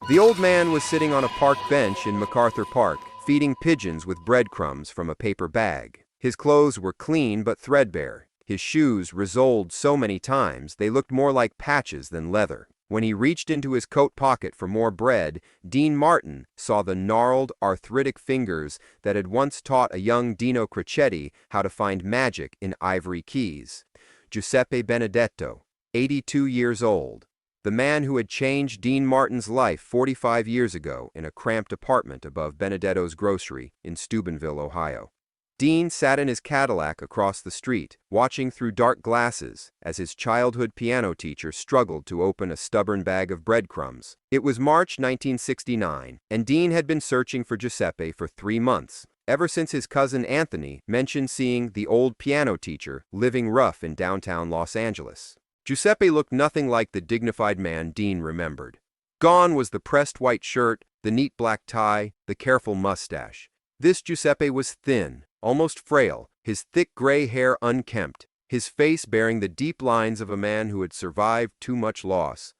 The old man was sitting on a park bench in MacArthur Park, feeding pigeons with breadcrumbs from a paper bag. His clothes were clean but threadbare. His shoes risoled so many times they looked more like patches than leather. When he reached into his coat pocket for more bread, Dean Martin saw the gnarled, arthritic fingers that had once taught a young Dino Crocetti how to find magic in ivory keys. Giuseppe Benedetto, 82 years old, the man who had changed Dean Martin's life 45 years ago in a cramped apartment above Benedetto's grocery in Steubenville, Ohio. Dean sat in his Cadillac across the street, watching through dark glasses as his childhood piano teacher struggled to open a stubborn bag of breadcrumbs. It was March 1969, and Dean had been searching for Giuseppe for 3 months, ever since his cousin Anthony mentioned seeing the old piano teacher living rough in downtown Los Angeles. Giuseppe looked nothing like the dignified man Dean remembered. Gone was the pressed white shirt, the neat black tie, the careful mustache. This Giuseppe was thin, almost frail, his thick gray hair unkempt, his face bearing the deep lines of a man who had survived too much loss.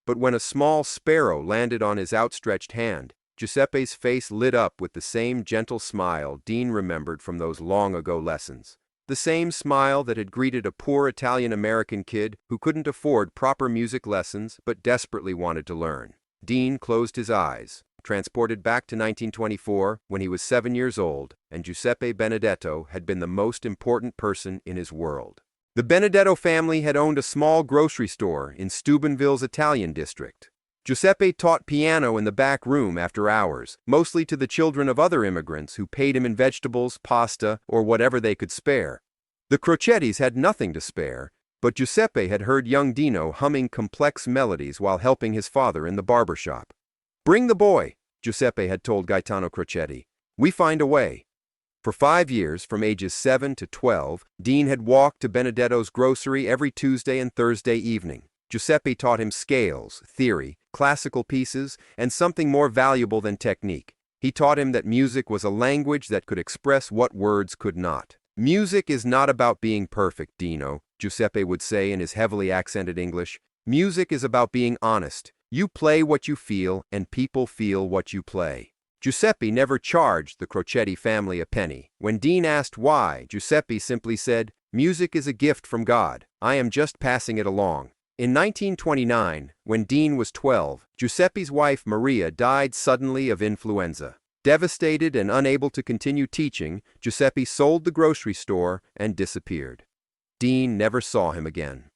But when a small sparrow landed on his outstretched hand, Giuseppe's face lit up with the same gentle smile Dean remembered from those long-ago lessons. The same smile that had greeted a poor Italian-American kid who couldn't afford proper music lessons but desperately wanted to learn. Dean closed his eyes, transported back to 1924 when he was 7 years old, and Giuseppe Benedetto had been the most important person in his world. The Benedetto family had owned a small grocery store in Steubenville's Italian district. Giuseppe taught piano in the back room after hours, mostly to the children of other immigrants who paid him in vegetables, pasta, or whatever they could spare. The Crocettis had nothing to spare, but Giuseppe had heard young Dino humming complex melodies while helping his father in the barber shop. "Bring the boy," Giuseppe had told Gaetano Crocetti. "We find a way." For 5 years, from ages 7 to 12, Dean had walked to Benedetto's grocery every Tuesday and Thursday evening. Giuseppe taught him scales, theory, classical pieces, and something more valuable than technique. He taught him that music was a language that could express what words could not. "Music is not about being perfect, Dino," Giuseppe would say in his heavily accented English. "Music is about being honest. You play what you feel, and people feel what you play." Giuseppe never charged the Crocetti family a penny. When Dean asked why, Giuseppe simply said, "Music is a gift from God. I am just passing it along." In 1929, when Dean was 12, Giuseppe's wife Maria died suddenly of influenza. Devastated and unable to continue teaching, Giuseppe sold the grocery store and disappeared. Dean never saw him again.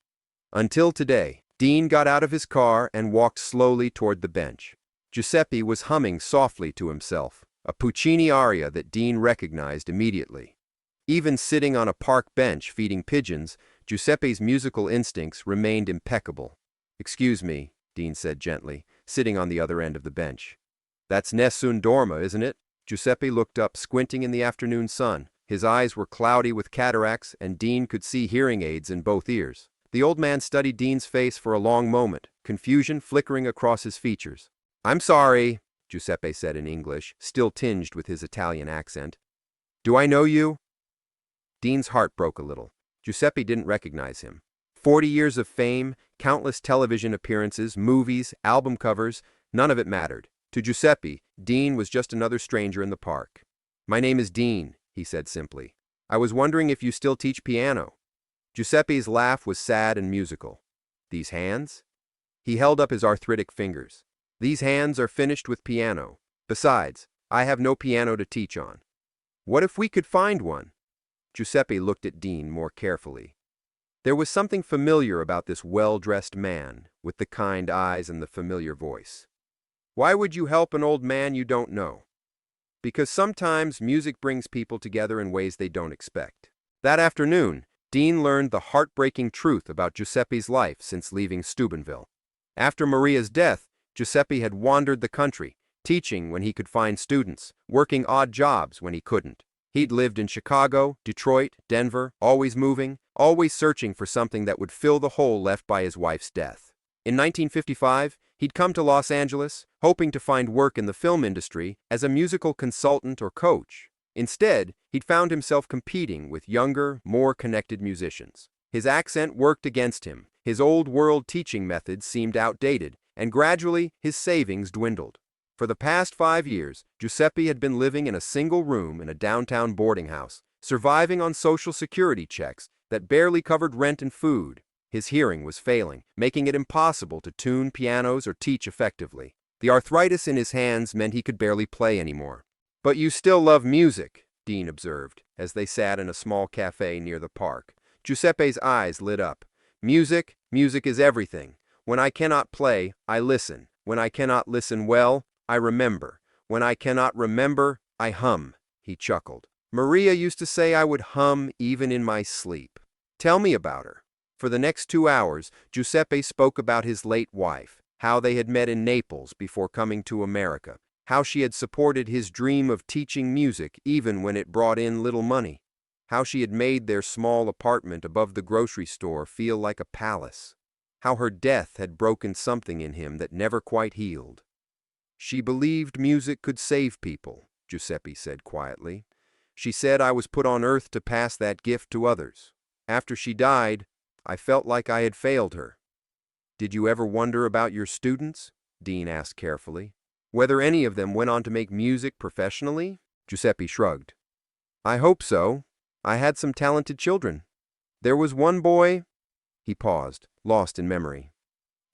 Until today, Dean got out of his car and walked slowly toward the bench. Giuseppe was humming softly to himself, a Puccini aria that Dean recognized immediately. Even sitting on a park bench feeding pigeons, Giuseppe's musical instincts remained impeccable. "Excuse me," Dean said gently, sitting on the other end of the bench. "That's Nessun Dorma, isn't it?" Giuseppe looked up, squinting in the afternoon sun. His eyes were cloudy with cataracts, and Dean could see hearing aids in both ears. The old man studied Dean's face for a long moment, confusion flickering across his features. "I'm sorry," Giuseppe said in English, still tinged with his Italian accent. "Do I know you?" Dean's heart broke a little. Giuseppe didn't recognize him. 40 years of fame, countless television appearances, movies, album covers, none of it mattered. To Giuseppe, Dean was just another stranger in the park. "My name is Dean," he said simply. "I was wondering if you still teach piano." Giuseppe's laugh was sad and musical. "These hands?" He held up his arthritic fingers. "These hands are finished with piano. Besides, I have no piano to teach on." "What if we could find one?" Giuseppe looked at Dean more carefully. There was something familiar about this well-dressed man, with the kind eyes and the familiar voice. "Why would you help an old man you don't know?" "Because sometimes music brings people together in ways they don't expect." That afternoon, Dean learned the heartbreaking truth about Giuseppe's life since leaving Steubenville. After Maria's death, Giuseppe had wandered the country, teaching when he could find students, working odd jobs when he couldn't. He'd lived in Chicago, Detroit, Denver, always moving, always searching for something that would fill the hole left by his wife's death. In 1955, he'd come to Los Angeles, hoping to find work in the film industry as a musical consultant or coach. Instead, he'd found himself competing with younger, more connected musicians. His accent worked against him. His old-world teaching methods seemed outdated. and gradually his savings dwindled. For the past 5 years, Giuseppe had been living in a single room in a downtown boarding house, surviving on Social Security checks that barely covered rent and food. His hearing was failing, making it impossible to tune pianos or teach effectively. The arthritis in his hands meant he could barely play anymore. "But you still love music," Dean observed, as they sat in a small cafe near the park. Giuseppe's eyes lit up. "Music is everything. When I cannot play, I listen. When I cannot listen well, I remember. When I cannot remember, I hum," he chuckled. "Maria used to say I would hum even in my sleep." "Tell me about her." For the next 2 hours, Giuseppe spoke about his late wife, how they had met in Naples before coming to America, how she had supported his dream of teaching music even when it brought in little money, how she had made their small apartment above the grocery store feel like a palace, how her death had broken something in him that never quite healed. "She believed music could save people," Giuseppe said quietly. "She said I was put on earth to pass that gift to others. After she died, I felt like I had failed her." "Did you ever wonder about your students?" Dean asked carefully. "Whether any of them went on to make music professionally?" Giuseppe shrugged. "I hope so. I had some talented children. There was one boy—" He paused, lost in memory.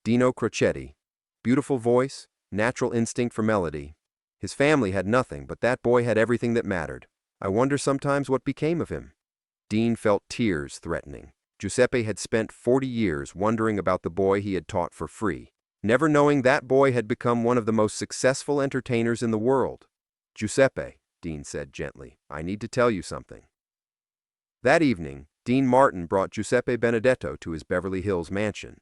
"Dino Crocetti. Beautiful voice, natural instinct for melody. His family had nothing, but that boy had everything that mattered. I wonder sometimes what became of him." Dean felt tears threatening. Giuseppe had spent 40 years wondering about the boy he had taught for free, never knowing that boy had become one of the most successful entertainers in the world. "Giuseppe," Dean said gently, "I need to tell you something." That evening, Dean Martin brought Giuseppe Benedetto to his Beverly Hills mansion.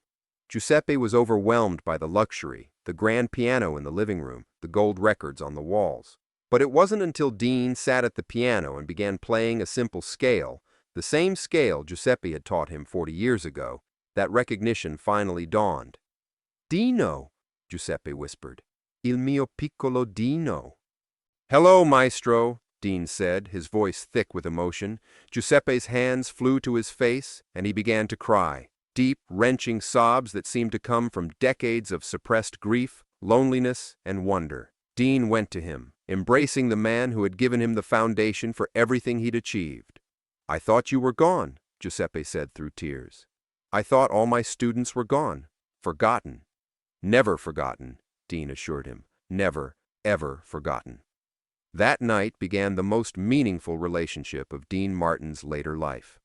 Giuseppe was overwhelmed by the luxury, the grand piano in the living room, the gold records on the walls. But it wasn't until Dean sat at the piano and began playing a simple scale, the same scale Giuseppe had taught him 40 years ago, that recognition finally dawned. "Dino," Giuseppe whispered. "Il mio piccolo Dino." "Hello, maestro," Dean said, his voice thick with emotion. Giuseppe's hands flew to his face, and he began to cry. Deep, wrenching sobs that seemed to come from decades of suppressed grief, loneliness, and wonder. Dean went to him, embracing the man who had given him the foundation for everything he'd achieved. "I thought you were gone," Giuseppe said through tears. "I thought all my students were gone, forgotten." "Never forgotten," Dean assured him. "Never, ever forgotten." That night began the most meaningful relationship of Dean Martin's later life.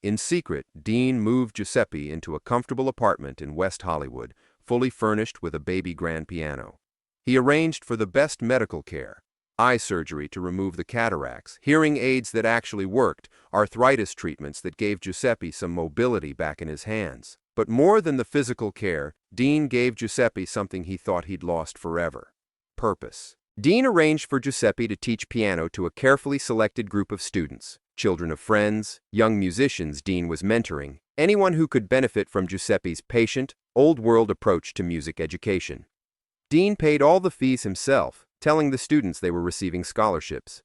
In secret, Dean moved Giuseppe into a comfortable apartment in West Hollywood, fully furnished with a baby grand piano. He arranged for the best medical care: eye surgery to remove the cataracts, hearing aids that actually worked, arthritis treatments that gave Giuseppe some mobility back in his hands. But more than the physical care, Dean gave Giuseppe something he thought he'd lost forever: purpose. Dean arranged for Giuseppe to teach piano to a carefully selected group of students, children of friends, young musicians Dean was mentoring, anyone who could benefit from Giuseppe's patient, old-world approach to music education. Dean paid all the fees himself, telling the students they were receiving scholarships.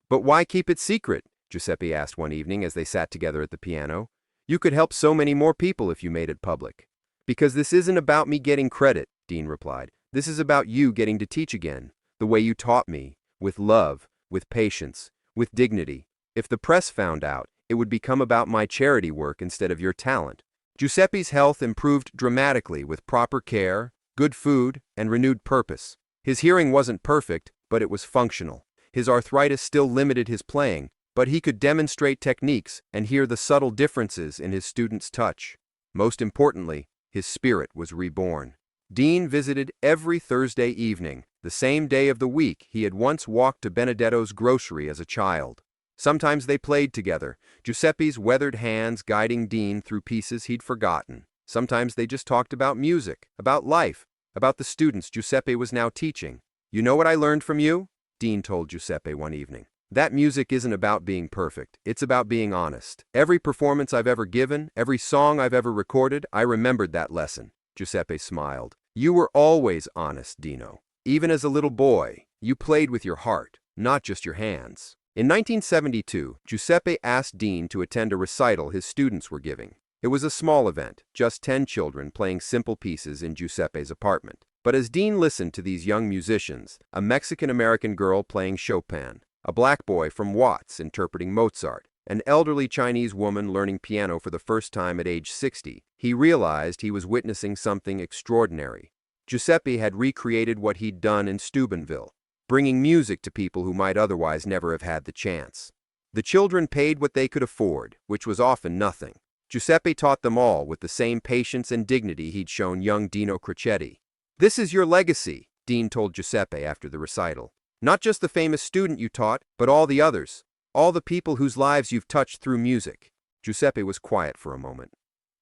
"But why keep it secret?" Giuseppe asked one evening as they sat together at the piano. "You could help so many more people if you made it public." "Because this isn't about me getting credit," Dean replied. "This is about you getting to teach again, the way you taught me, with love, with patience, with dignity. If the press found out, it would become about my charity work instead of your talent." Giuseppe's health improved dramatically with proper care, good food, and renewed purpose. His hearing wasn't perfect, but it was functional. His arthritis still limited his playing, but he could demonstrate techniques and hear the subtle differences in his students' touch. Most importantly, his spirit was reborn. Dean visited every Thursday evening, the same day of the week he had once walked to Benedetto's grocery as a child. Sometimes they played together, Giuseppe's weathered hands guiding Dean through pieces he'd forgotten. Sometimes they just talked about music, about life, about the students Giuseppe was now teaching. "You know what I learned from you?" Dean told Giuseppe one evening. "That music isn't about being perfect, it's about being honest. Every performance I've ever given, every song I've ever recorded, I remembered that lesson." Giuseppe smiled. "You were always honest, Dino. Even as a little boy, you played with your heart, not just your hands." In 1972, Giuseppe asked Dean to attend a recital his students were giving. It was a small event, just 10 children playing simple pieces in Giuseppe's apartment. But as Dean listened to these young musicians, a Mexican-American girl playing Chopin, a black boy from Watts interpreting Mozart, an elderly Chinese woman learning piano for the first time at age 60, he realized he was witnessing something extraordinary. Giuseppe had recreated what he'd done in Steubenville, bringing music to people who might otherwise never have had the chance. The children paid what they could afford, which was often nothing. Giuseppe taught them all with the same patience and dignity he'd shown young Dino Crocetti. "This is your legacy," Dean told Giuseppe after the recital. "Not just the famous student you taught, but all the others, all the people whose lives you've touched through music." Giuseppe was quiet for a moment.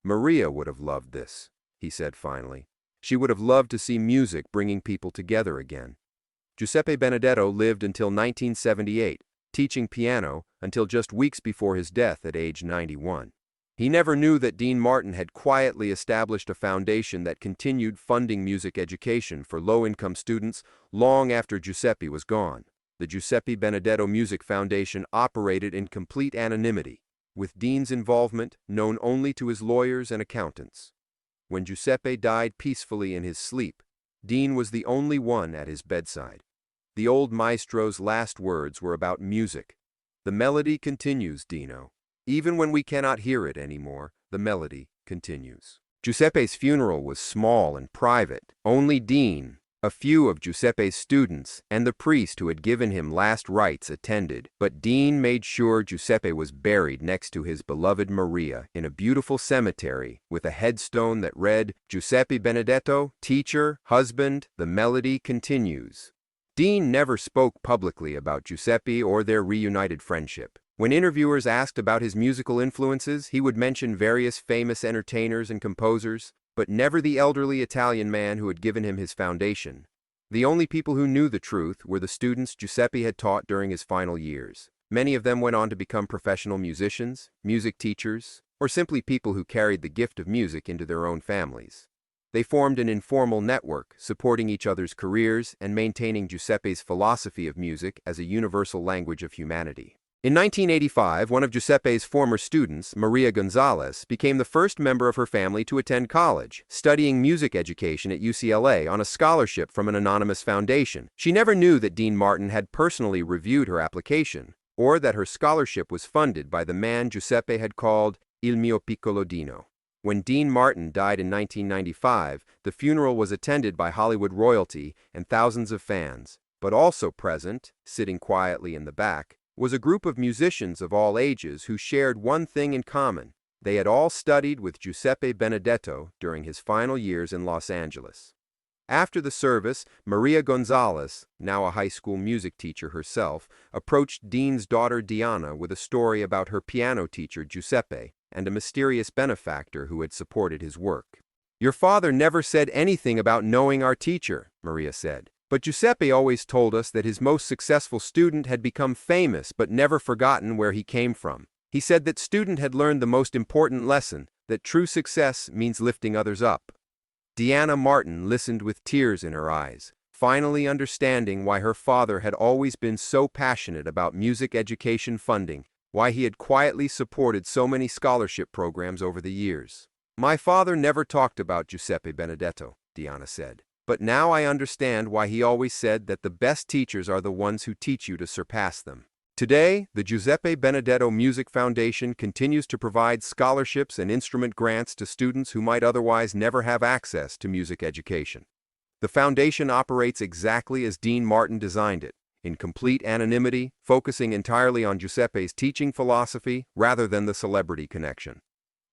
"Maria would have loved this," he said finally. "She would have loved to see music bringing people together again." Giuseppe Benedetto lived until 1978, teaching piano until just weeks before his death at age 91. He never knew that Dean Martin had quietly established a foundation that continued funding music education for low-income students long after Giuseppe was gone. The Giuseppe Benedetto Music Foundation operated in complete anonymity, with Dean's involvement known only to his lawyers and accountants. When Giuseppe died peacefully in his sleep, Dean was the only one at his bedside. The old maestro's last words were about music. "The melody continues, Dino. Even when we cannot hear it anymore, the melody continues." Giuseppe's funeral was small and private. Only Dean, a few of Giuseppe's students, and the priest who had given him last rites attended, but Dean made sure Giuseppe was buried next to his beloved Maria in a beautiful cemetery with a headstone that read, "Giuseppe Benedetto, teacher, husband, the melody continues." Dean never spoke publicly about Giuseppe or their reunited friendship. When interviewers asked about his musical influences, he would mention various famous entertainers and composers, but never the elderly Italian man who had given him his foundation. The only people who knew the truth were the students Giuseppe had taught during his final years. Many of them went on to become professional musicians, music teachers, or simply people who carried the gift of music into their own families. They formed an informal network, supporting each other's careers and maintaining Giuseppe's philosophy of music as a universal language of humanity. In 1985, one of Giuseppe's former students, Maria Gonzalez, became the first member of her family to attend college, studying music education at UCLA on a scholarship from an anonymous foundation. She never knew that Dean Martin had personally reviewed her application, or that her scholarship was funded by the man Giuseppe had called Il mio piccolo Dino. When Dean Martin died in 1995, the funeral was attended by Hollywood royalty and thousands of fans, but also present, sitting quietly in the back, was a group of musicians of all ages who shared one thing in common. They had all studied with Giuseppe Benedetto during his final years in Los Angeles. After the service, Maria Gonzalez, now a high school music teacher herself, approached Dean's daughter Diana with a story about her piano teacher Giuseppe and a mysterious benefactor who had supported his work. "Your father never said anything about knowing our teacher," Maria said. "But Giuseppe always told us that his most successful student had become famous but never forgotten where he came from. He said that student had learned the most important lesson, that true success means lifting others up." Diana Martin listened with tears in her eyes, finally understanding why her father had always been so passionate about music education funding, why he had quietly supported so many scholarship programs over the years. "My father never talked about Giuseppe Benedetto," Diana said. "But now I understand why he always said that the best teachers are the ones who teach you to surpass them." Today, the Giuseppe Benedetto Music Foundation continues to provide scholarships and instrument grants to students who might otherwise never have access to music education. The foundation operates exactly as Dean Martin designed it, in complete anonymity, focusing entirely on Giuseppe's teaching philosophy rather than the celebrity connection.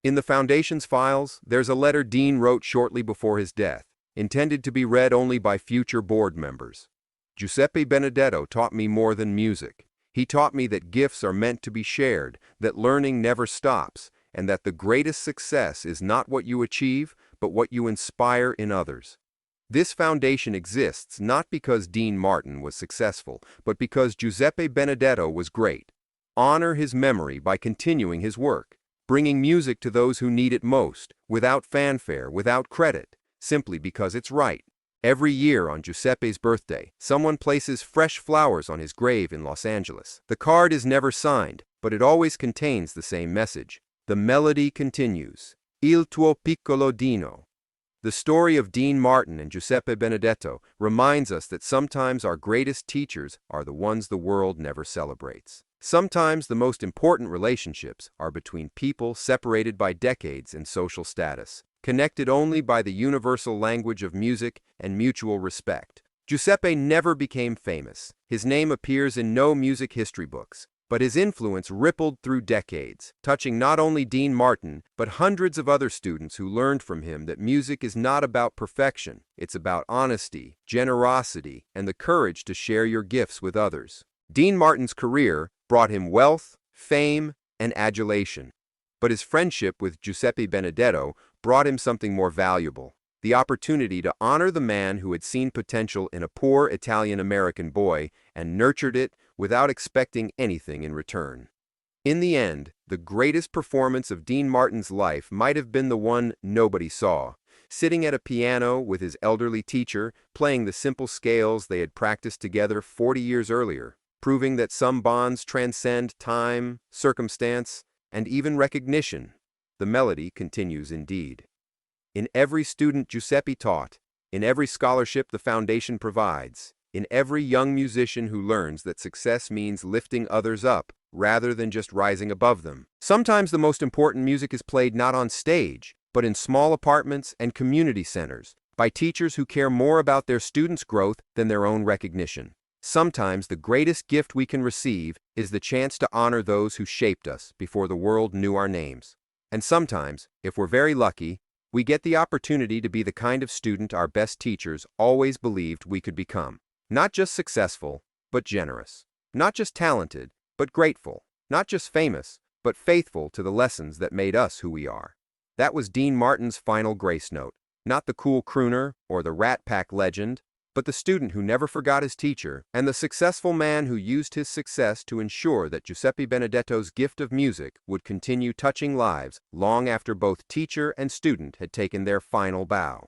In the foundation's files, there's a letter Dean wrote shortly before his death, intended to be read only by future board members. "Giuseppe Benedetto taught me more than music. He taught me that gifts are meant to be shared, that learning never stops, and that the greatest success is not what you achieve, but what you inspire in others." This foundation exists not because Dean Martin was successful, but because Giuseppe Benedetto was great. Honor his memory by continuing his work, bringing music to those who need it most, without fanfare, without credit, simply because it's right. Every year on Giuseppe's birthday, someone places fresh flowers on his grave in Los Angeles. The card is never signed, but it always contains the same message. The melody continues. Il tuo piccolo Dino. The story of Dean Martin and Giuseppe Benedetto reminds us that sometimes our greatest teachers are the ones the world never celebrates. Sometimes the most important relationships are between people separated by decades and social status, connected only by the universal language of music and mutual respect. Giuseppe never became famous. His name appears in no music history books, but his influence rippled through decades, touching not only Dean Martin, but hundreds of other students who learned from him that music is not about perfection. It's about honesty, generosity, and the courage to share your gifts with others. Dean Martin's career brought him wealth, fame, and adulation. But his friendship with Giuseppe Benedetto brought him something more valuable: the opportunity to honor the man who had seen potential in a poor Italian-American boy and nurtured it without expecting anything in return. In the end, the greatest performance of Dean Martin's life might have been the one nobody saw, sitting at a piano with his elderly teacher, playing the simple scales they had practiced together 40 years earlier, proving that some bonds transcend time, circumstance, and even recognition. The melody continues indeed. In every student Giuseppe taught, in every scholarship the foundation provides, in every young musician who learns that success means lifting others up rather than just rising above them. Sometimes the most important music is played not on stage, but in small apartments and community centers, by teachers who care more about their students' growth than their own recognition. Sometimes the greatest gift we can receive is the chance to honor those who shaped us before the world knew our names. And sometimes, if we're very lucky, we get the opportunity to be the kind of student our best teachers always believed we could become. Not just successful, but generous. Not just talented, but grateful. Not just famous, but faithful to the lessons that made us who we are. That was Dean Martin's final grace note. Not the cool crooner or the Rat Pack legend, but the student who never forgot his teacher, and the successful man who used his success to ensure that Giuseppe Benedetto's gift of music would continue touching lives long after both teacher and student had taken their final bow.